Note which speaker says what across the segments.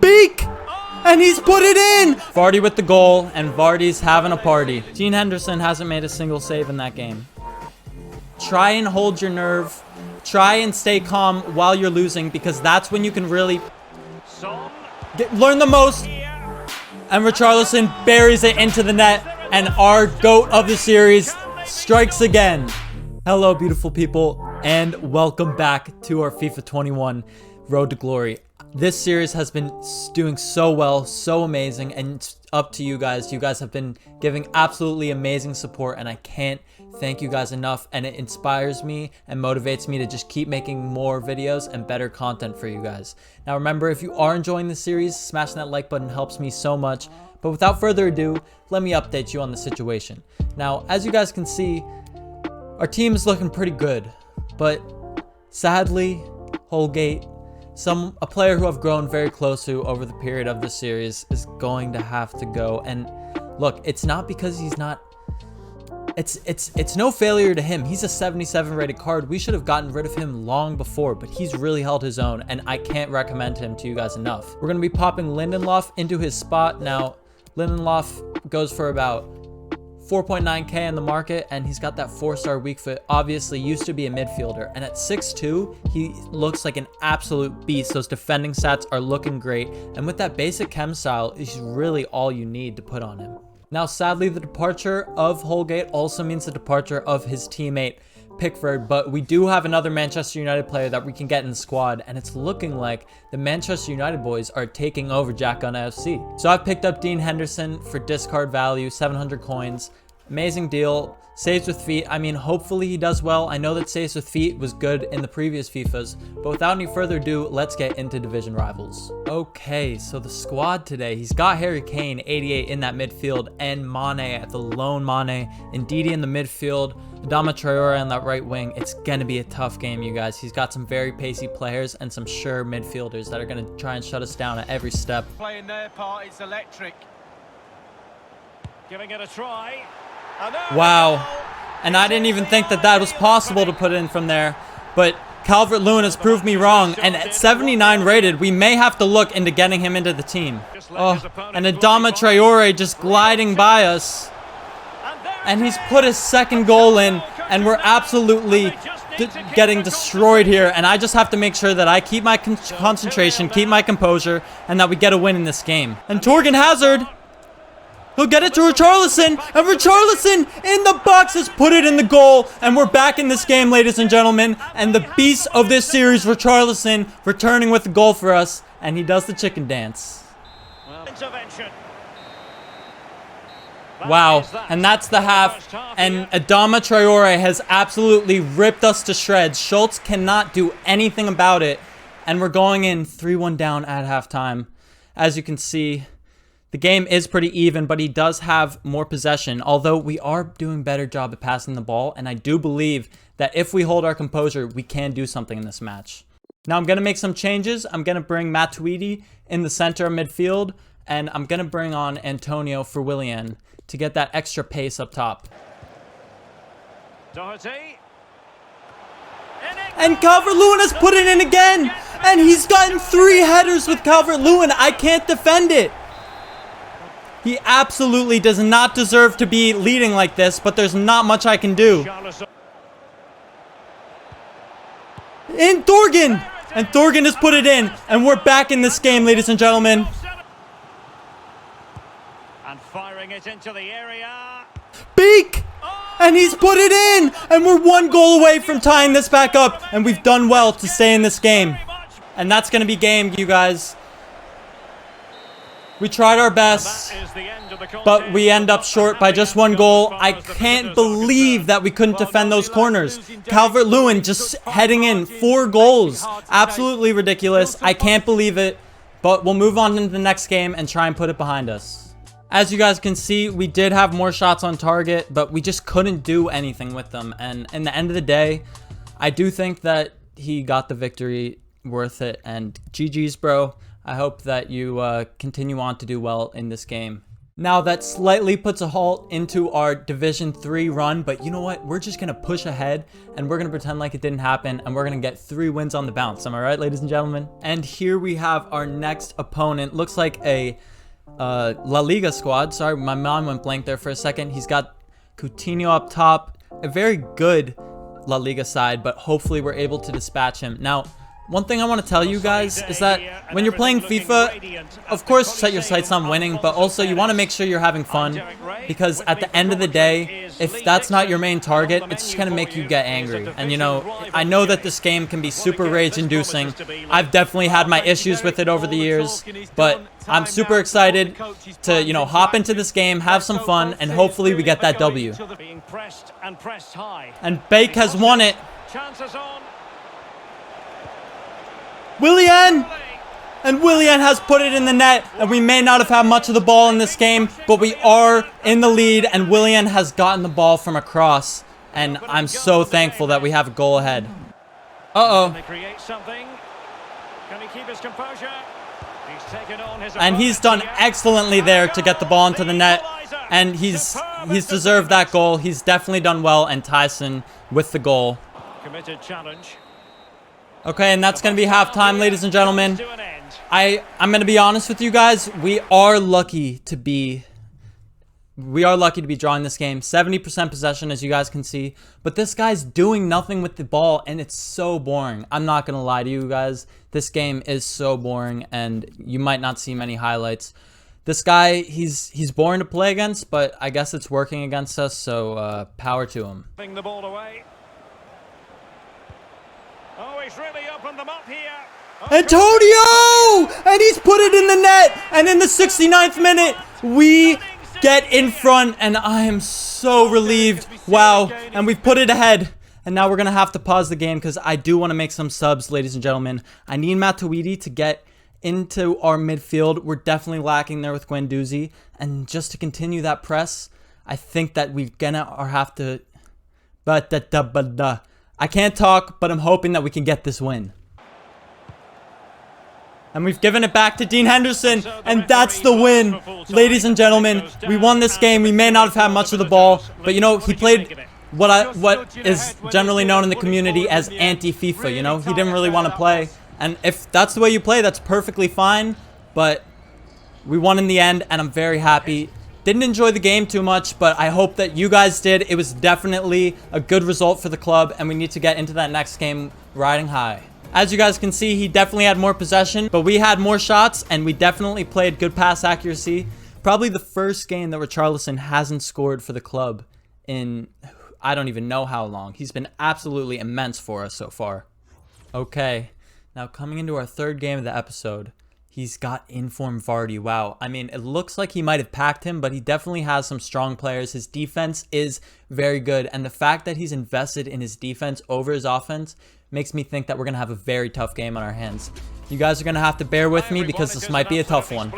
Speaker 1: Beak! And he's put it in! Vardy with the goal, and Vardy's having a party. Dean Henderson hasn't made a single save in that game. Try and hold your nerve. Try and stay calm while you're losing, because that's when you can really learn the most. And Richarlison buries it into the net, and our GOAT of the series strikes again. Hello, beautiful people, and welcome back to our FIFA 21 Road to Glory. This series has been doing so well, so amazing, and it's up to you guys. You guys have been giving absolutely amazing support, and I can't thank you guys enough, and it inspires me and motivates me to just keep making more videos and better content for you guys. Now remember, if you are enjoying the series, smashing that like button helps me so much. But without further ado, let me update you on the situation. Now, as you guys can see, our team is looking pretty good, but sadly, Holgate, a player who I've grown very close to over the period of this series, is going to have to go. And look, it's not because he's not, it's no failure to him. He's a 77 rated card. We should have gotten rid of him long before, but he's really held his own, and I can't recommend him to you guys enough. We're going to be popping Lindelof into his spot. Now, Lindelof goes for about 4.9k in the market, and he's got that 4-star weak foot. Obviously used to be a midfielder, and at 6'2", he looks like an absolute beast. Those defending stats are looking great, and with that basic chem style is really all you need to put on him. Now, sadly, the departure of Holgate also means the departure of his teammate Pickford, but we do have another Manchester United player that we can get in the squad, and it's looking like the Manchester United boys are taking over JackGunna FC. So I've picked up Dean Henderson for discard value, 700 coins. Amazing deal. Saves with feet. I mean, hopefully he does well. I know that saves with feet was good in the previous FIFAs, but without any further ado, let's get into division rivals. Okay, so the squad today, he's got Harry Kane, 88 in that midfield, and Mane at the lone Mane, and Ndidi in the midfield, Adama Traore on that right wing. It's gonna be a tough game, you guys. He's got some very pacey players and some sure midfielders that are gonna try and shut us down at every step.
Speaker 2: Playing their part, it's electric. Giving it a try.
Speaker 1: Wow, and I didn't even think that that was possible to put in from there, but Calvert-Lewin has proved me wrong, and at 79 rated, we may have to look into getting him into the team. Oh, and Adama Traore just gliding by us, and he's put his second goal in, and we're absolutely getting destroyed here, and I just have to make sure that I keep my concentration, keep my composure, and that we get a win in this game. And Torgan Hazard, he'll get it to Richarlison, and Richarlison in the box has put it in the goal, and we're back in this game, ladies and gentlemen, and the beast of this series, Richarlison, returning with the goal for us, and he does the chicken dance. Wow, and that's the half, and Adama Traore has absolutely ripped us to shreds. Schultz cannot do anything about it, and we're going in 3-1 down at halftime. As you can see, the game is pretty even, but he does have more possession, although we are doing a better job at passing the ball, and I do believe that if we hold our composure, we can do something in this match. Now, I'm going to make some changes. I'm going to bring Matuidi in the center of midfield, and I'm going to bring on Antonio for Willian to get that extra pace up top. And Calvert-Lewin has put it in again, and he's gotten 3 headers with Calvert-Lewin. I can't defend it. He absolutely does not deserve to be leading like this, but there's not much I can do. In Thorgan! And Thorgan has put it in, and we're back in this game, ladies and gentlemen.
Speaker 2: And firing it into the area.
Speaker 1: Beak! And he's put it in! And we're 1 goal away from tying this back up, and we've done well to stay in this game. And that's going to be game, you guys. We tried our best, but we end up short by just 1 goal. I can't believe that we couldn't defend those corners. Calvert-Lewin just heading in 4 goals. Absolutely ridiculous. I can't believe it, but we'll move on into the next game and try and put it behind us. As you guys can see, we did have more shots on target, but we just couldn't do anything with them. And in the end of the day, I do think that he got the victory worth it. And GG's, bro. I hope that you continue on to do well in this game. Now that slightly puts a halt into our Division 3 run, but you know what? We're just going to push ahead and we're going to pretend like it didn't happen and we're going to get 3 wins on the bounce. Am I right, ladies and gentlemen? And here we have our next opponent. Looks like a La Liga squad. Sorry, my mind went blank there for a second. He's got Coutinho up top. A very good La Liga side, but hopefully we're able to dispatch him. Now, one thing I want to tell you guys is that when you're playing FIFA, of course set your sights on winning, but also you want to make sure you're having fun, because at the end of the day, if that's not your main target, it's just going to make you get angry. And you know, I know that this game can be super rage-inducing. I've definitely had my issues with it over the years, but I'm super excited to, you know, hop into this game, have some fun, and hopefully we get that W. And Bake has won it. Willian! And Willian has put it in the net, and we may not have had much of the ball in this game, but we are in the lead, and Willian has gotten the ball from across, and I'm so thankful that we have a goal ahead. Uh-oh. And he's done excellently there to get the ball into the net, and he's deserved that goal. He's definitely done well, and Tyson with the goal.
Speaker 2: Committed challenge.
Speaker 1: Okay, and that's going to be halftime, ladies and gentlemen. I'm going to be honest with you guys. We are lucky to be drawing this game. 70% possession, as you guys can see. But this guy's doing nothing with the ball, and it's so boring. I'm not going to lie to you guys. This game is so boring, and you might not see many highlights. This guy, he's boring to play against, but I guess it's working against us, so power to him.
Speaker 2: The ball away. Oh, he's really opened them up here.
Speaker 1: Antonio! And he's put it in the net. And in the 69th minute, we get in front. And I am so relieved. Wow. And we've put it ahead. And now we're going to have to pause the game because I do want to make some subs, ladies and gentlemen. I need Matuidi to get into our midfield. We're definitely lacking there with Guendouzi. And just to continue that press, I think that we're going to have to... I can't talk, but I'm hoping that we can get this win. And we've given it back to Dean Henderson, and that's the win. Ladies and gentlemen, we won this game. We may not have had much of the ball, but you know, he played what is generally known in the community as anti-FIFA, you know? He didn't really want to play. And if that's the way you play, that's perfectly fine, but we won in the end, and I'm very happy. Didn't enjoy the game too much, but I hope that you guys did. It was definitely a good result for the club, and we need to get into that next game riding high. As you guys can see, he definitely had more possession, but we had more shots, and we definitely played good pass accuracy. Probably the first game that Richarlison hasn't scored for the club in, I don't even know how long. He's been absolutely immense for us so far. Okay, now coming into our third game of the episode. He's got informed Vardy. Wow. I mean, it looks like he might have packed him, but he definitely has some strong players. His defense is very good. And the fact that he's invested in his defense over his offense makes me think that we're going to have a very tough game on our hands. You guys are going to have to bear with me because this might be a tough one.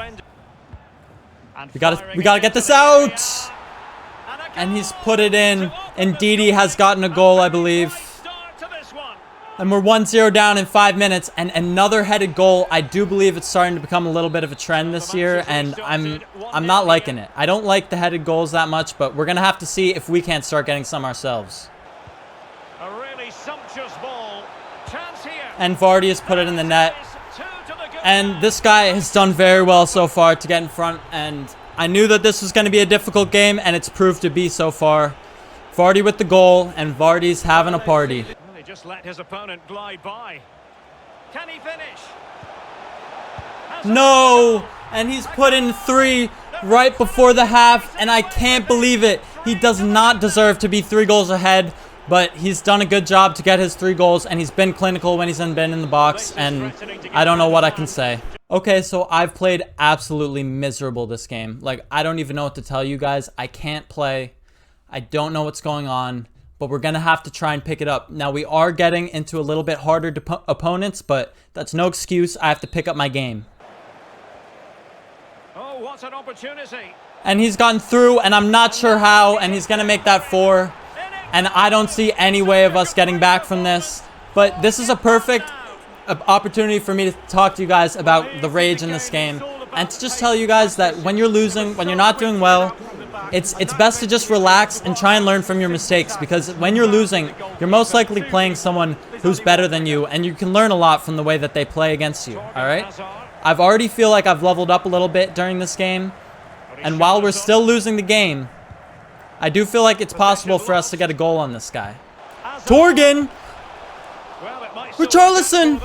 Speaker 1: We gotta get this out. And he's put it in. And Didi has gotten a goal, I believe. And we're 1-0 down in 5 minutes, and another headed goal. I do believe it's starting to become a little bit of a trend this year, and I'm not liking it. I don't like the headed goals that much, but we're gonna have to see if we can't start getting some ourselves.
Speaker 2: A really sumptuous ball. Chance here.
Speaker 1: And Vardy has put it in the net. And this guy has done very well so far to get in front, and I knew that this was going to be a difficult game, and it's proved to be so far. Vardy with the goal, and Vardy's having a party.
Speaker 2: Just let his opponent glide by. Can he finish?
Speaker 1: No! And he's put in 3 right before the half, and I can't believe it. He does not deserve to be 3 goals ahead, but he's done a good job to get his 3 goals, and he's been clinical when he's been in the box, and I don't know what I can say. Okay, so I've played absolutely miserable this game. Like, I don't even know what to tell you guys. I can't play. I don't know what's going on. But we're going to have to try and pick it up. Now, we are getting into a little bit harder opponents, but that's no excuse. I have to pick up my game.
Speaker 2: Oh, what an opportunity.
Speaker 1: And he's gotten through, and I'm not sure how, and he's going to make that 4. And I don't see any way of us getting back from this. But this is a perfect opportunity for me to talk to you guys about the rage in this game. and to just tell you guys that when you're losing, when you're not doing well, it's best to just relax and try and learn from your mistakes, because when you're losing, you're most likely playing someone who's better than you, and you can learn a lot from the way that they play against you, all right? I've already feel like I've leveled up a little bit during this game, and while we're still losing the game, I do feel like it's possible for us to get a goal on this guy. Torgan! Richarlison!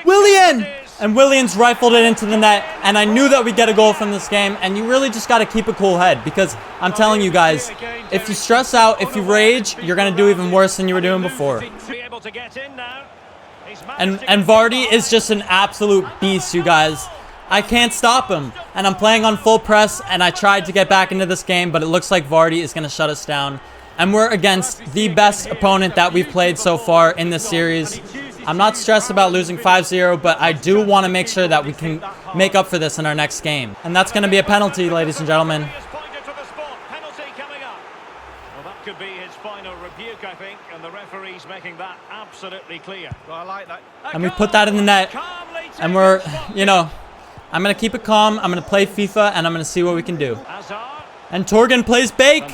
Speaker 1: Willian! And Willian's rifled it into the net, and I knew that we'd get a goal from this game, and you really just got to keep a cool head, because I'm telling you guys, if you stress out, if you rage, you're going to do even worse than you were doing before. And Vardy is just an absolute beast, you guys. I can't stop him, and I'm playing on full press, and I tried to get back into this game, but it looks like Vardy is going to shut us down. And we're against the best opponent that we've played so far in this series. I'm not stressed about losing 5-0, but I do want to make sure that we can make up for this in our next game. And that's going to be a penalty, ladies and gentlemen.
Speaker 2: Well, that could be his final rebuke, I think, and the referee's making that absolutely clear. Well, I like that.
Speaker 1: And we put that in the net, and we're, you know, I'm going to keep it calm. I'm going to play FIFA, and I'm going to see what we can do. And Torgan plays Bake.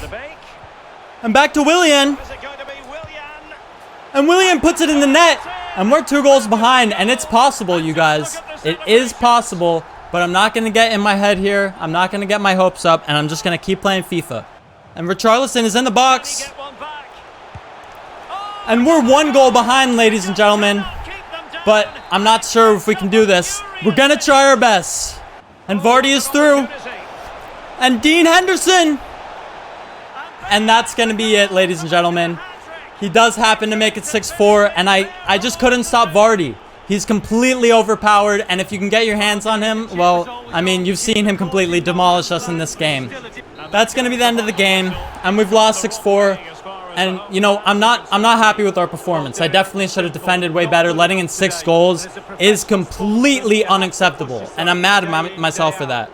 Speaker 1: And back to Willian. And Willian puts it in the net. And we're 2 goals behind. And it's possible, you guys. It is possible. But I'm not going to get in my head here. I'm not going to get my hopes up. And I'm just going to keep playing FIFA. And Richarlison is in the box. And we're 1 goal behind, ladies and gentlemen. But I'm not sure if we can do this. We're going to try our best. And Vardy is through. And Dean Henderson. And that's going to be it, ladies and gentlemen. He does happen to make it 6-4. And I just couldn't stop Vardy. He's completely overpowered. And if you can get your hands on him, well, I mean, you've seen him completely demolish us in this game. That's going to be the end of the game. And we've lost 6-4. And, you know, I'm not happy with our performance. I definitely should have defended way better. Letting in 6 goals is completely unacceptable. And I'm mad at myself for that.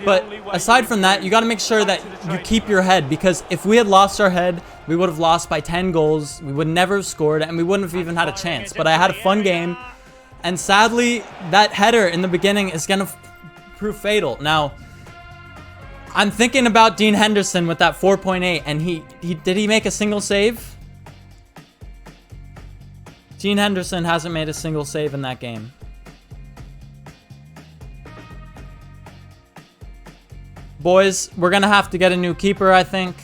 Speaker 1: But aside from that, you got to make sure that you keep your head. Because if we had lost our head, we would have lost by 10 goals. We would never have scored. And we wouldn't have even had a chance. But I had a fun game. And sadly, that header in the beginning is going to prove fatal. Now, I'm thinking about Dean Henderson with that 4.8, and did he make a single save? Dean Henderson hasn't made a single save in that game. Boys, we're going to have to get a new keeper, I think.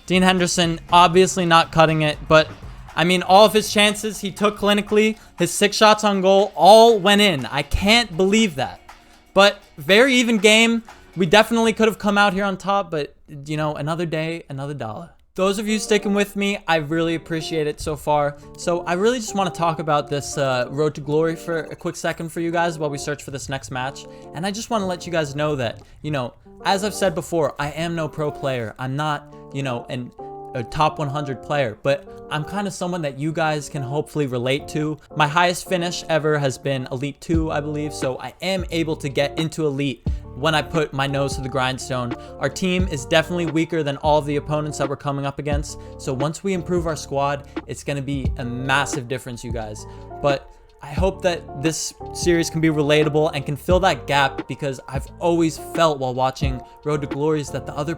Speaker 1: Dean Henderson obviously not cutting it, but I mean, all of his chances he took clinically, his 6 shots on goal, all went in. I can't believe that. But very even game. We definitely could have come out here on top, but, you know, another day, another dollar. Those of you sticking with me, I really appreciate it so far. So I really just want to talk about this road to glory for a quick second for you guys while we search for this next match. And I just want to let you guys know that, you know, as I've said before, I am no pro player. I'm not, you know, a top 100 player, but I'm kind of someone that you guys can hopefully relate to. My highest finish ever has been Elite 2, I believe, so I am able to get into Elite when I put my nose to the grindstone. Our team is definitely weaker than all of the opponents that we're coming up against, so once we improve our squad, it's going to be a massive difference, you guys. But I hope that this series can be relatable and can fill that gap, because I've always felt while watching Road to Glories that the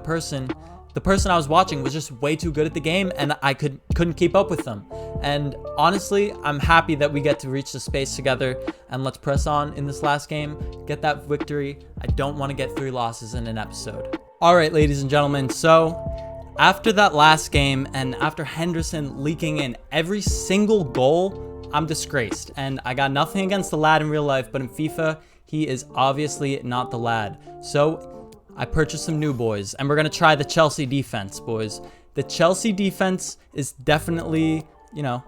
Speaker 1: person I was watching was just way too good at the game, and I couldn't keep up with them. And honestly, I'm happy that we get to reach the space together, and let's press on in this last game, get that victory. I don't want to get 3 losses in an episode. All right, ladies and gentlemen, so after that last game and after Henderson leaking in every single goal, I'm disgraced. And I got nothing against the lad in real life, but in FIFA, he is obviously not the lad. So I purchased some new boys, and we're going to try the Chelsea defense, boys. The Chelsea defense is definitely, you know,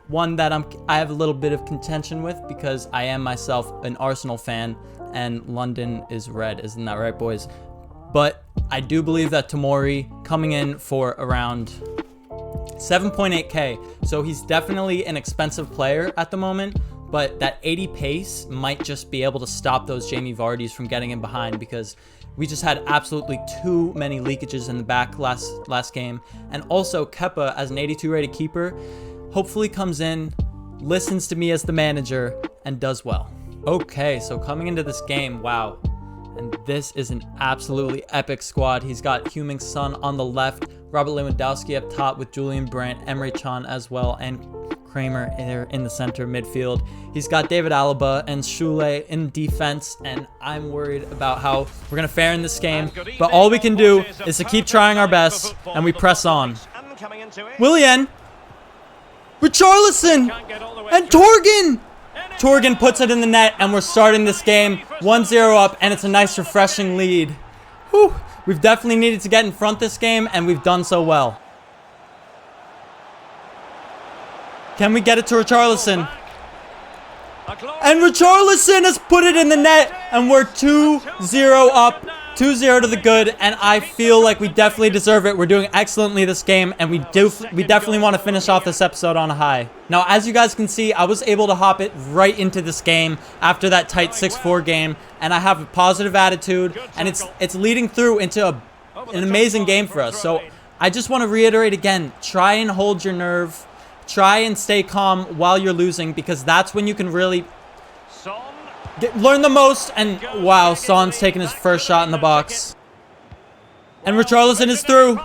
Speaker 1: one that I have a little bit of contention with, because I am myself an Arsenal fan, and London is red. Isn't that right, boys? But I do believe that Tomori coming in for around 7.8k, so he's definitely an expensive player at the moment. But that 80 pace might just be able to stop those Jamie Vardys from getting in behind, because we just had absolutely too many leakages in the back last game. And also Kepa, as an 82 rated keeper, hopefully comes in, listens to me as the manager, and does well. Okay, so coming into this game, wow. And this is an absolutely epic squad. He's got Heung-min Son on the left, Robert Lewandowski up top with Julian Brandt, Emre Can as well, and Kramer there in the center midfield. He's got David Alaba and Schule in defense, and I'm worried about how we're going to fare in this game. But all we can do is to keep trying our best, and we press on. Willian! Richarlison! And Torgan! Torgan puts it in the net, and we're starting this game 1-0 up, and it's a nice, refreshing lead. Whew. We've definitely needed to get in front this game, and we've done so well. Can we get it to Richarlison? And Richarlison has put it in the net, and we're 2-0 up, 2-0 to the good, and I feel like we definitely deserve it. We're doing excellently this game, and we definitely want to finish off this episode on a high. Now, as you guys can see, I was able to hop it right into this game after that tight 6-4 game, and I have a positive attitude, and it's leading through into an amazing game for us. So I just want to reiterate again, try and hold your nerve. Try and stay calm while you're losing, because that's when you can really learn the most. And wow, Son's taking his first shot in the box. And Richarlison is through.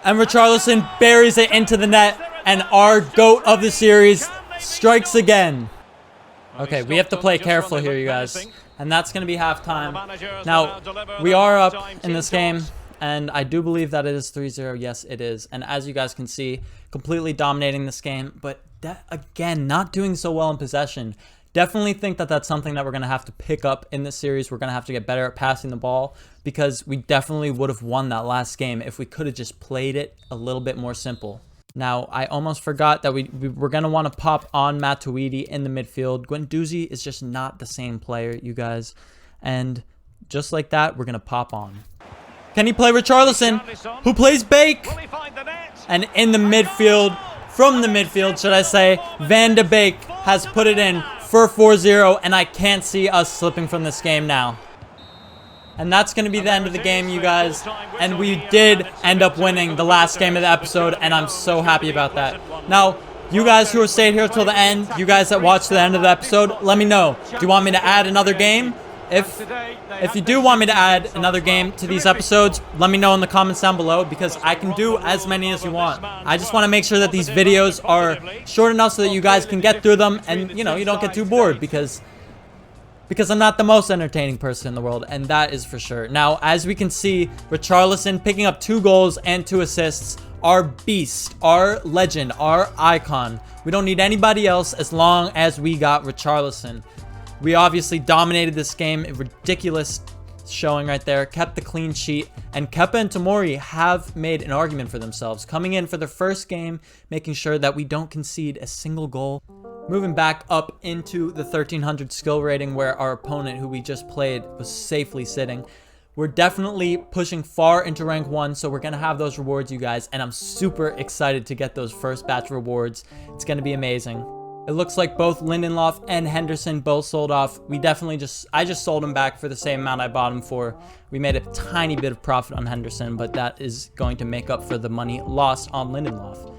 Speaker 1: And Richarlison buries it into the net. And our GOAT of the series strikes again. Okay, we have to play careful here, you guys. And that's going to be halftime. Now, we are up in this game. And I do believe that it is 3-0. Yes, it is. And as you guys can see, completely dominating this game. But that, again, not doing so well in possession. Definitely think that that's something that we're going to have to pick up in this series. We're going to have to get better at passing the ball, because we definitely would have won that last game if we could have just played it a little bit more simple. Now, I almost forgot that we were going to want to pop on Matuidi in the midfield. Guendouzi is just not the same player, you guys. And just like that, we're going to pop on. Can he play Richarlison, who plays Bake? And in the midfield, from the midfield, should I say, Van de Beek has put it in for 4-0, and I can't see us slipping from this game now. And that's going to be the end of the game, you guys. And we did end up winning the last game of the episode, and I'm so happy about that. Now, you guys who are staying here till the end, you guys that watched the end of the episode, let me know. Do you want me to add another game? If you do want me to add another game to these episodes, let me know in the comments down below, because I can do as many as you want. I just want to make sure that these videos are short enough so that you guys can get through them, and you know, you don't get too bored, because I'm not the most entertaining person in the world, and that is for sure. Now, as we can see, Richarlison picking up 2 goals and 2 assists, our beast, our legend, our icon. We don't need anybody else as long as we got Richarlison. We obviously dominated this game, a ridiculous showing right there, kept the clean sheet, and Kepa and Tomori have made an argument for themselves, coming in for their first game, making sure that we don't concede a single goal. Moving back up into the 1300 skill rating, where our opponent, who we just played, was safely sitting. We're definitely pushing far into rank 1, so we're going to have those rewards, you guys, and I'm super excited to get those first batch rewards. It's going to be amazing. It looks like both Lindelof and Henderson both sold off. I just sold them back for the same amount I bought them for. We made a tiny bit of profit on Henderson, but that is going to make up for the money lost on Lindelof.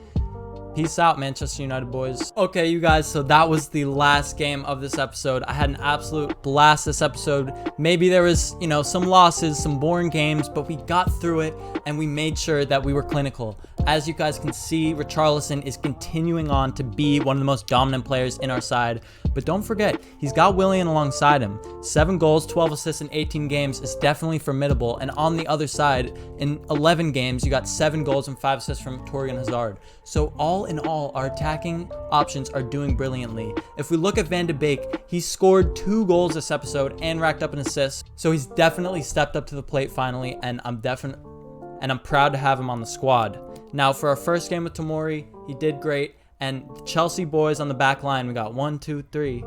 Speaker 1: Peace out, Manchester United boys. Okay, you guys, so that was the last game of this episode. I had an absolute blast this episode. Maybe there was, you know, some losses, some boring games, but we got through it, and we made sure that we were clinical. As you guys can see, Richarlison is continuing on to be one of the most dominant players in our side. But don't forget, he's got Willian alongside him. 7 goals, 12 assists in 18 games is definitely formidable. And on the other side, in 11 games, you got 7 goals and 5 assists from Torgan Hazard. So all in all, our attacking options are doing brilliantly. If we look at Van de Beek, he scored 2 goals this episode and racked up an assist. So he's definitely stepped up to the plate finally, and I'm proud to have him on the squad. Now, for our first game with Tomori, he did great. And the Chelsea boys on the back line, we got 1, 2, 3.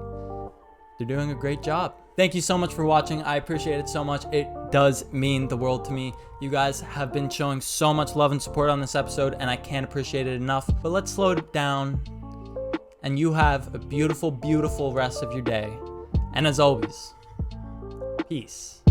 Speaker 1: They're doing a great job. Thank you so much for watching. I appreciate it so much. It does mean the world to me. You guys have been showing so much love and support on this episode, and I can't appreciate it enough. But let's slow it down, and you have a beautiful, beautiful rest of your day. And as always, peace.